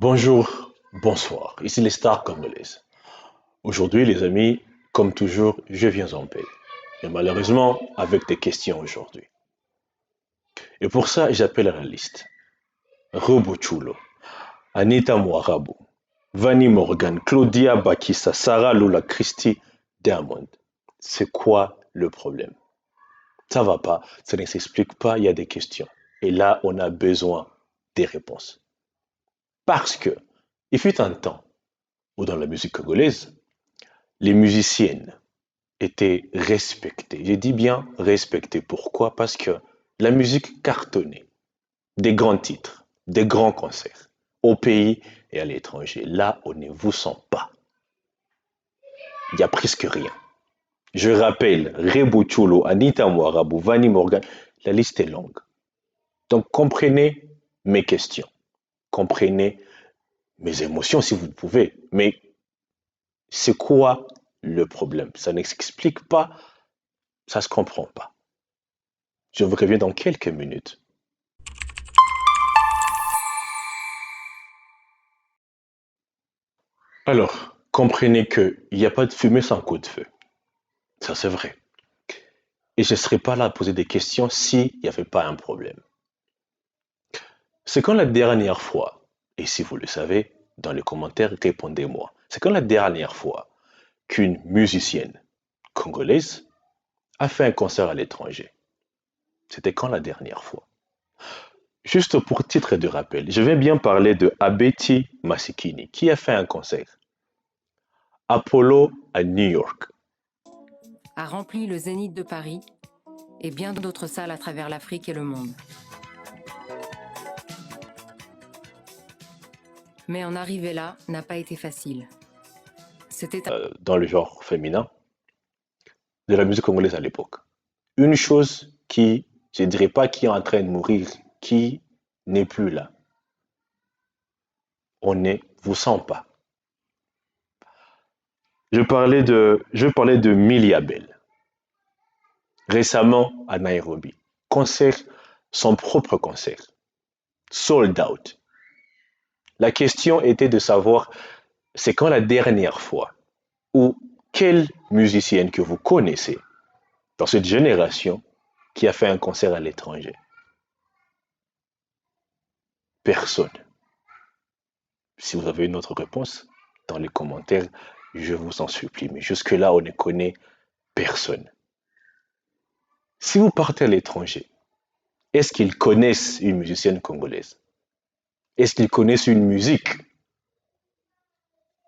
Bonjour, bonsoir, ici les stars congolaises. Aujourd'hui les amis, comme toujours, je viens en paix. Mais malheureusement, avec des questions aujourd'hui. Et pour ça, j'appelle à la liste. Robo Chulo, Anita Mwarabu, Vanny Morgan, Claudia Bakissa, Sarah Lula Christie Diamond. C'est quoi le problème? Ça va pas, ça ne s'explique pas, il y a des questions. Et là, on a besoin des réponses. Parce que, il fut un temps où dans la musique congolaise, les musiciennes étaient respectées. Je dis bien respectées. Pourquoi? Parce que la musique cartonnait. Des grands titres, des grands concerts, au pays et à l'étranger. Là, on ne vous sent pas. Il n'y a presque rien. Je rappelle, Rebou Chulo, Anita Mwarabu, Vanny Morgan, la liste est longue. Donc comprenez mes questions, comprenez mes émotions si vous pouvez, mais c'est quoi le problème? Ça ne s'explique pas, ça ne se comprend pas. Je vous reviens dans quelques minutes. Alors, comprenez qu'il n'y a pas de fumée sans coup de feu. Ça, c'est vrai. Et je ne serais pas là à poser des questions s'il n'y avait pas un problème. C'est quand la dernière fois, et si vous le savez, dans les commentaires, répondez-moi. C'est quand la dernière fois qu'une musicienne congolaise a fait un concert à l'étranger. C'était quand la dernière fois? Juste pour titre de rappel, je vais bien parler de Abeti Masikini, qui a fait un concert. Apollo à New York. A rempli le Zénith de Paris et bien d'autres salles à travers l'Afrique et le monde. Mais en arriver là n'a pas été facile. C'était Dans le genre féminin de la musique congolaise à l'époque. Une chose qui, je ne dirais pas qui est en train de mourir, qui n'est plus là. On ne vous sent pas. Je parlais de Miliabel, récemment à Nairobi. Concert, son propre concert, sold out. La question était de savoir, c'est quand la dernière fois ou quelle musicienne que vous connaissez dans cette génération qui a fait un concert à l'étranger? Personne. Si vous avez une autre réponse, dans les commentaires, je vous en supplie. Mais jusque-là, on ne connaît personne. Si vous partez à l'étranger, est-ce qu'ils connaissent une musicienne congolaise? Est-ce qu'ils connaissent une musique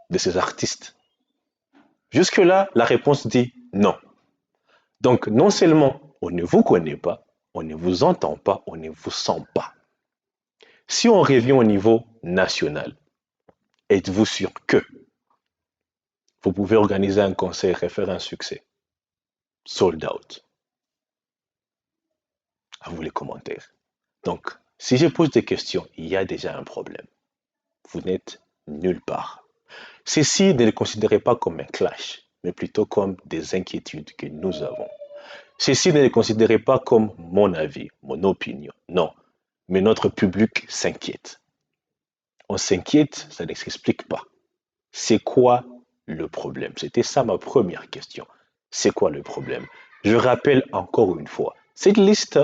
de ces artistes? Jusque-là, la réponse dit non. Donc, non seulement on ne vous connaît pas, on ne vous entend pas, on ne vous sent pas. Si on revient au niveau national, êtes-vous sûr que vous pouvez organiser un concert et faire un succès? Sold out. À vous les commentaires. Donc, si je pose des questions, il y a déjà un problème. Vous n'êtes nulle part. Ceci, ne le considérez pas comme un clash, mais plutôt comme des inquiétudes que nous avons. Ceci, ne le considérez pas comme mon avis, mon opinion. Non, mais notre public s'inquiète. On s'inquiète, ça ne s'explique pas. C'est quoi le problème? C'était ça ma première question. C'est quoi le problème? Je rappelle encore une fois, cette liste,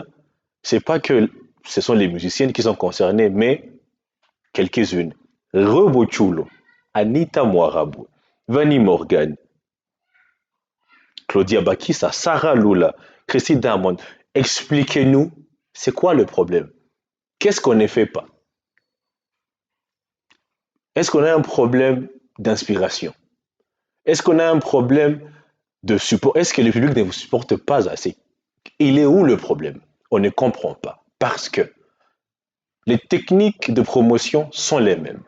c'est pas que ce sont les musiciennes qui sont concernées, mais quelques-unes. Rebo Chulo, Anita Mwarabu, Vanny Morgan, Claudia Bakissa, Sarah Lula, Christy Diamond. Expliquez-nous, c'est quoi le problème? Qu'est-ce qu'on ne fait pas? Est-ce qu'on a un problème d'inspiration? Est-ce qu'on a un problème de support? Est-ce que le public ne vous supporte pas assez? Il est où le problème? On ne comprend pas. Parce que les techniques de promotion sont les mêmes.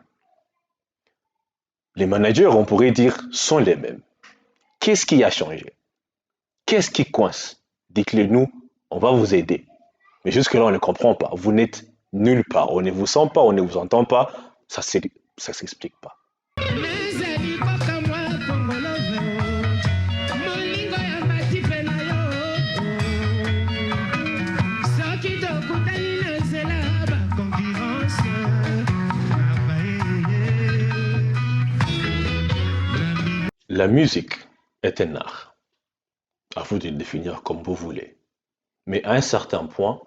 Les managers, on pourrait dire, sont les mêmes. Qu'est-ce qui a changé? Qu'est-ce qui coince? Dites-le nous, on va vous aider. Mais jusque-là, on ne comprend pas. Vous n'êtes nulle part. On ne vous sent pas, on ne vous entend pas. Ça ne s'explique pas. La musique est un art, à vous de le définir comme vous voulez. Mais à un certain point,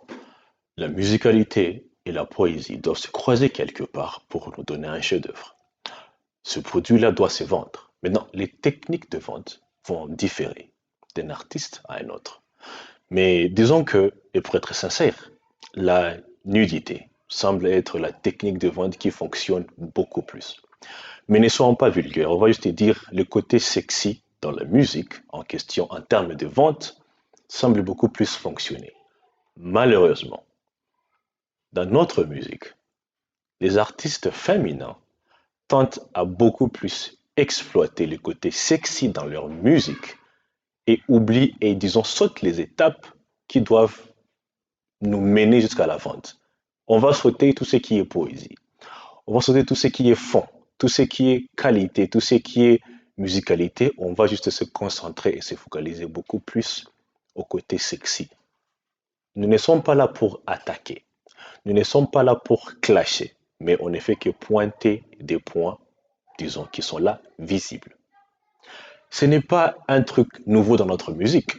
la musicalité et la poésie doivent se croiser quelque part pour nous donner un chef-d'œuvre. Ce produit-là doit se vendre. Maintenant, les techniques de vente vont différer d'un artiste à un autre. Mais disons que, et pour être sincère, la nudité semble être la technique de vente qui fonctionne beaucoup plus. Mais ne soyons pas vulgaires, on va juste dire le côté sexy dans la musique en question en termes de vente semble beaucoup plus fonctionner. Malheureusement, dans notre musique, les artistes féminins tentent à beaucoup plus exploiter le côté sexy dans leur musique et oublient et disons sautent les étapes qui doivent nous mener jusqu'à la vente. On va sauter tout ce qui est poésie. On va sauter tout ce qui est fond, tout ce qui est qualité, tout ce qui est musicalité. On va juste se concentrer et se focaliser beaucoup plus au côté sexy. Nous ne sommes pas là pour attaquer. Nous ne sommes pas là pour clasher. Mais on ne fait que pointer des points, disons, qui sont là, visibles. Ce n'est pas un truc nouveau dans notre musique.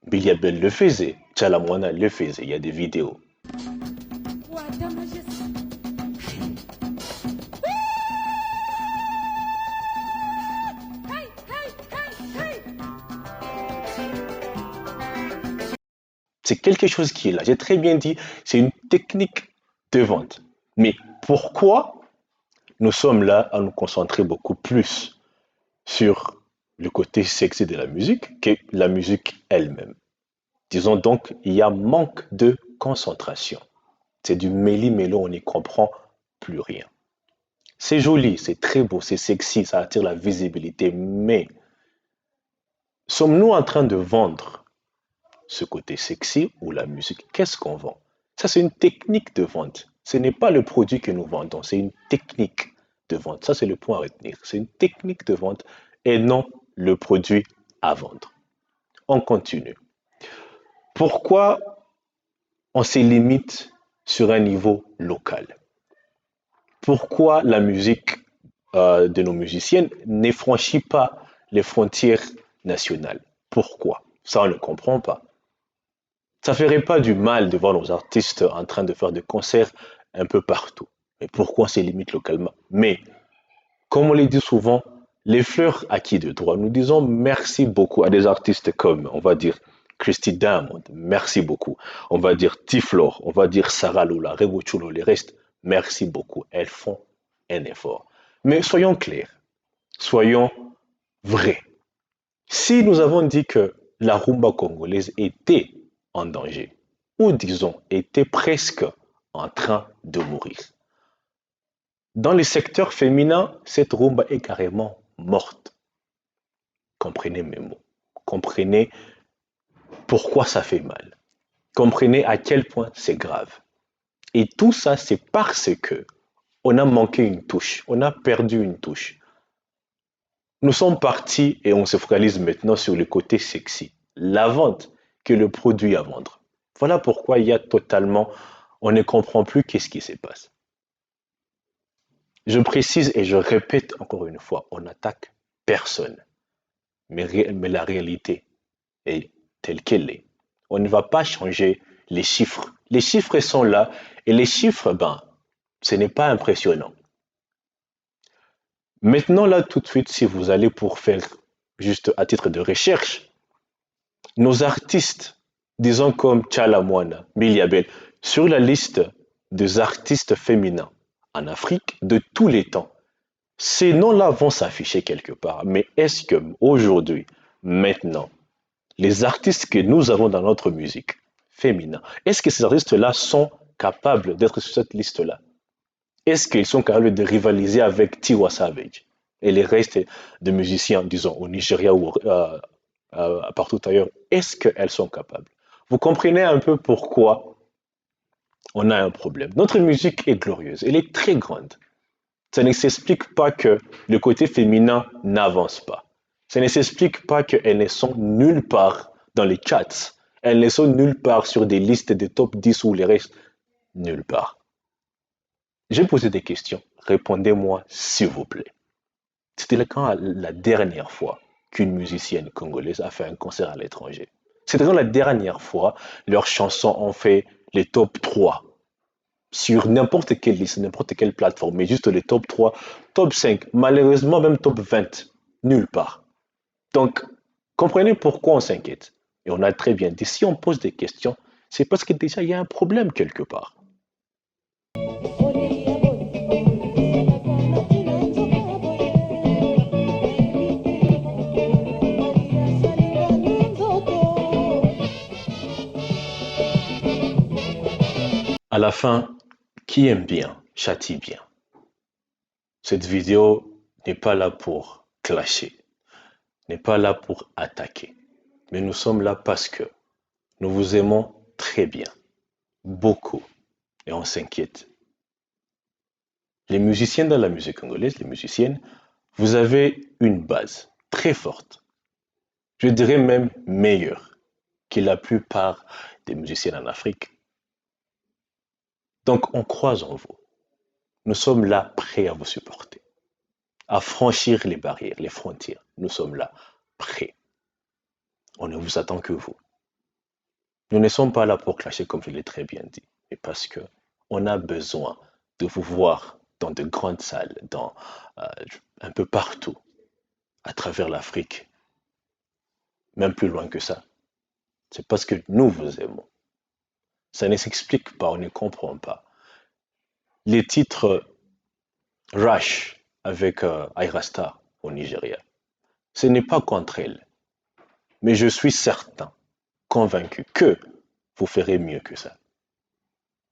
Billy Abel le faisait, Chalamwana le faisait, il y a des vidéos. C'est quelque chose qui est là. J'ai très bien dit, c'est une technique de vente. Mais pourquoi nous sommes là à nous concentrer beaucoup plus sur le côté sexy de la musique que la musique elle-même? Disons donc, il y a manque de concentration. C'est du méli-mélo, on n'y comprend plus rien. C'est joli, c'est très beau, c'est sexy, ça attire la visibilité, mais sommes-nous en train de vendre ce côté sexy ou la musique? Qu'est-ce qu'on vend? Ça, c'est une technique de vente. Ce n'est pas le produit que nous vendons, c'est une technique de vente. Ça, c'est le point à retenir. C'est une technique de vente et non le produit à vendre. On continue. Pourquoi on se limite sur un niveau local? Pourquoi la musique de nos musiciennes ne franchit pas les frontières nationales? Pourquoi? Ça, on ne comprend pas. Ça ferait pas du mal de voir nos artistes en train de faire des concerts un peu partout. Mais pourquoi on se limite localement? Mais, comme on le dit souvent, les fleurs acquis de droit. Nous disons merci beaucoup à des artistes comme, on va dire, Christy Diamond, merci beaucoup. On va dire Tiflor, on va dire Sarah Lula, Rebo Chulo, les restes, merci beaucoup. Elles font un effort. Mais soyons clairs, soyons vrais. Si nous avons dit que la rumba congolaise était en danger, ou disons était presque en train de mourir, dans les secteurs féminins, cette rumba est carrément morte. Comprenez mes mots. Comprenez pourquoi ça fait mal. Comprenez à quel point c'est grave. Et tout ça, c'est parce que on a manqué une touche, on a perdu une touche. Nous sommes partis et on se focalise maintenant sur le côté sexy, la vente, que le produit à vendre. Voilà pourquoi il y a totalement, on ne comprend plus qu'est-ce qui se passe. Je précise et je répète encore une fois, on n'attaque personne, mais la réalité est telle qu'elle est. On ne va pas changer les chiffres. Les chiffres sont là et les chiffres, ben, ce n'est pas impressionnant. Maintenant, là, tout de suite, si vous allez pour faire juste à titre de recherche, nos artistes, disons comme Tchala Moana, Biliabel, sur la liste des artistes féminins en Afrique de tous les temps, ces noms-là vont s'afficher quelque part. Mais est-ce que aujourd'hui, maintenant, les artistes que nous avons dans notre musique féminin, est-ce que ces artistes-là sont capables d'être sur cette liste-là? Est-ce qu'ils sont capables de rivaliser avec Tiwa Savage et les restes de musiciens, disons, au Nigeria ou partout ailleurs? Est-ce qu'elles sont capables? Vous comprenez un peu pourquoi on a un problème. Notre musique est glorieuse, elle est très grande. Ça ne s'explique pas que le côté féminin n'avance pas. Ça ne s'explique pas qu'elles ne sont nulle part dans les charts. Elles ne sont nulle part sur des listes de top 10 ou les restes. Nulle part. J'ai posé des questions. Répondez-moi, s'il vous plaît. C'était quand la dernière fois qu'une musicienne congolaise a fait un concert à l'étranger. C'est dans la dernière fois, leurs chansons ont fait les top 3 sur n'importe quelle liste, n'importe quelle plateforme, mais juste les top 3, top 5, malheureusement même top 20, nulle part. Donc, comprenez pourquoi on s'inquiète. Et on a très bien dit, si on pose des questions, c'est parce que déjà il y a un problème quelque part. À la fin, qui aime bien, châtie bien. Cette vidéo n'est pas là pour clasher, n'est pas là pour attaquer, mais nous sommes là parce que nous vous aimons très bien, beaucoup, et on s'inquiète. Les musiciens dans la musique congolaise, les musiciennes, vous avez une base très forte, je dirais même meilleure que la plupart des musiciens en Afrique. Donc on croise en vous. Nous sommes là prêts à vous supporter, à franchir les barrières, les frontières. Nous sommes là prêts. On ne vous attend que vous. Nous ne sommes pas là pour clasher comme je l'ai très bien dit, mais parce que on a besoin de vous voir dans de grandes salles, euh, un peu partout, à travers l'Afrique, même plus loin que ça. C'est parce que nous vous aimons. Ça ne s'explique pas, on ne comprend pas. Les titres Rush avec Ayra Starr au Nigeria, ce n'est pas contre elle, mais je suis certain, convaincu que vous ferez mieux que ça.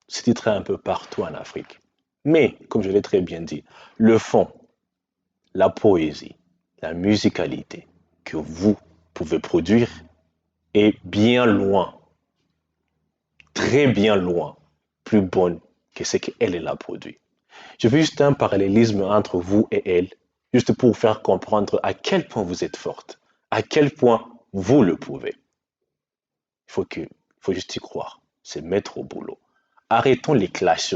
Ce titre est un peu partout en Afrique. Mais, comme je l'ai très bien dit, le fond, la poésie, la musicalité que vous pouvez produire est bien loin, très bien loin, plus bonne que ce qu'elle a produit. Je veux juste un parallélisme entre vous et elle, juste pour vous faire comprendre à quel point vous êtes forte, à quel point vous le pouvez. Il faut juste y croire, c'est mettre au boulot. Arrêtons les clashs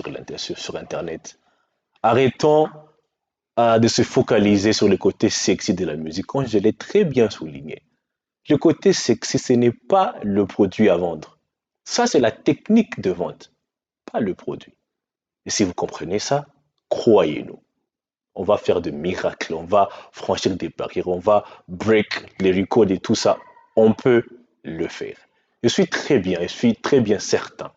sur Internet. Arrêtons de se focaliser sur le côté sexy de la musique, comme je l'ai très bien souligné. Le côté sexy, ce n'est pas le produit à vendre. Ça, c'est la technique de vente, pas le produit. Et si vous comprenez ça, croyez-nous, on va faire de miracles, on va franchir des barrières, on va break les records et tout ça. On peut le faire. Je suis très bien certain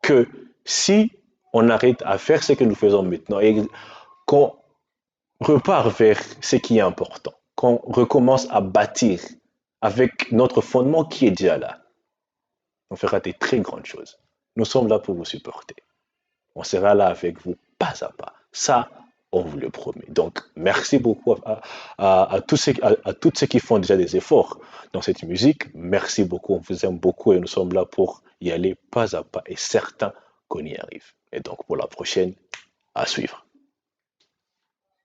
que si on arrête à faire ce que nous faisons maintenant et qu'on repart vers ce qui est important, qu'on recommence à bâtir avec notre fondement qui est déjà là, on fera des très grandes choses. Nous sommes là pour vous supporter. On sera là avec vous pas à pas. Ça, on vous le promet. Donc, merci beaucoup à tous ceux qui font déjà des efforts dans cette musique. Merci beaucoup, on vous aime beaucoup et nous sommes là pour y aller pas à pas et certain qu'on y arrive. Et donc, pour la prochaine, à suivre.